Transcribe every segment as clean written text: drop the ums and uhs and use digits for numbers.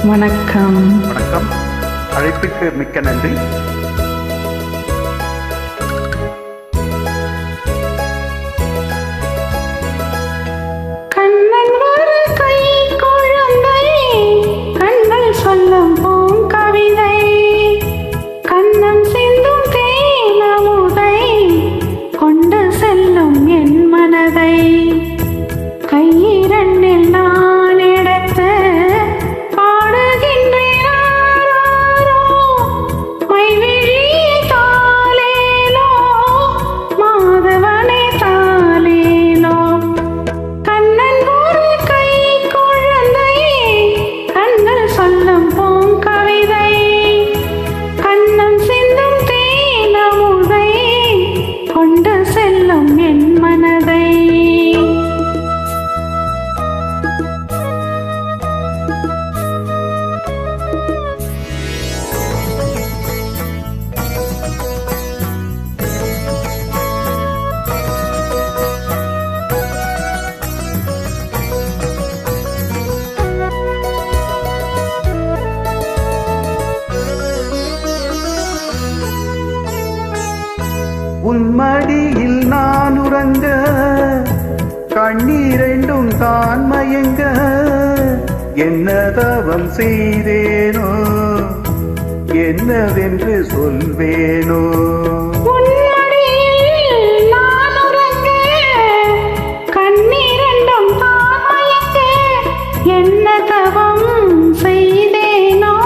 வணக்கம். வணக்கம். அழைப்பிற்கு மிக்க நன்றி. கண்ணன் ஒரு கை குழந்தை, கண்கள் சொல்லும் பூங்கவிதை, கண்ணம் சிந்தும் தேனமுதை, கொண்டு செல்லும் என் மனதை, கையிரண்டில் நான் எடுத்து பாடுகின்றேன் ஆராரோ, மைவிழி தாலேலோ, மாதவனே தாலேலோ. கண்ணன் ஒரு கை குழந்தை, கண்கள் சொல்லும் பூங்கவிதை, கண்ணம் சிந்தும் தேனமுதை, கொண்டு செல்லும் என் மனதை. உன் மடியில் நான் உறங்க, கண்ணீரெண்டும் தான் மயங்க, என்ன தவம் செய்தேனோ, என்னவென்று சொல்வேனோ. உன் மடியில் நான் உறங்க, கண்ணீரெண்டும் தான் மயங்க, என்ன தவம் செய்தேனோ,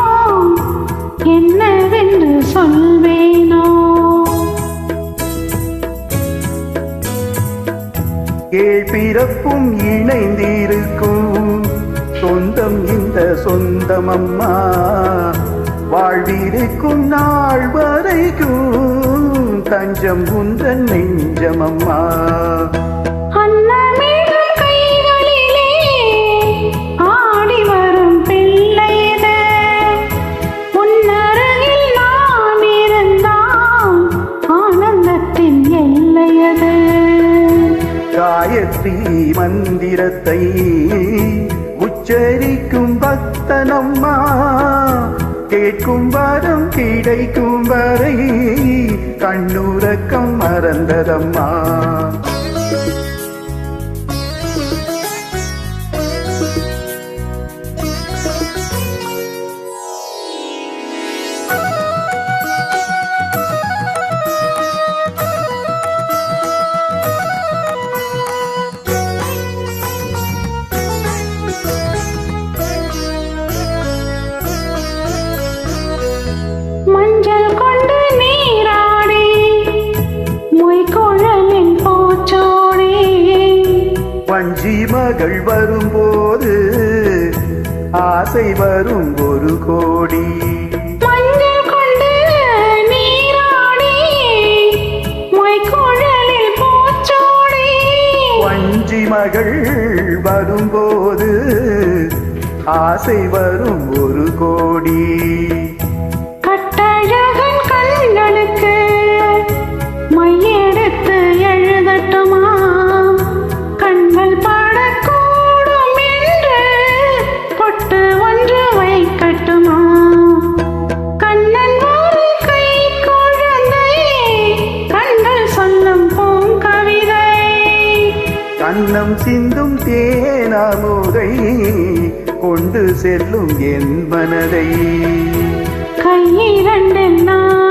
என்னவென்று சொல்வேனோ. ஏழ் பிறப்பும் இணைந்திருக்கும் சொந்தம் இந்த சொந்தம் அம்மா, வாழ்விருக்கும் நாள் வரைக்கும் தஞ்சம் உந்தன் நெஞ்சம் அம்மா. அன்னமேலும் கைகளிலே ஆடி வரும் பிள்ளை இது, உன்னருகில் நான் இருந்தால் ஆனந்தத்தின் எல்லையது. காயத்ரி மந்திரத்தை உச்சரிக்கும் பக்தனம்மா, கேட்கும் வரம் கிடைக்கும் வரை கண்ணுறக்கம் மறந்ததம்மா. மஞ்சள் கொண்டு நீராடி மொய்குழலின் பூச்சோடி, வஞ்சி மகள் வரும்போது ஆசை வரும் ஒரு கோடி. மஞ்சள் கொண்டு நீராடி மொய்குழலில் பூச்சோடி, வஞ்சி மகள் வரும்போது ஆசை வரும் ஒரு கோடி. கட்டழகன் கண்களுக்கு மையெடுத்து எழுதட்டுமா, கண்கள் பாடக்கூடும் என்று பொட்டு ஒன்று வைக்கட்டுமா. கண்ணன் ஒரு கை குழந்தை, கண்கள் சொல்லும் பூங்கவிதை, கண்ணம் சிந்தும் தேனாமுதை, கொண்டு செல்லும் என் மனதை. கையிரண்டில் நான்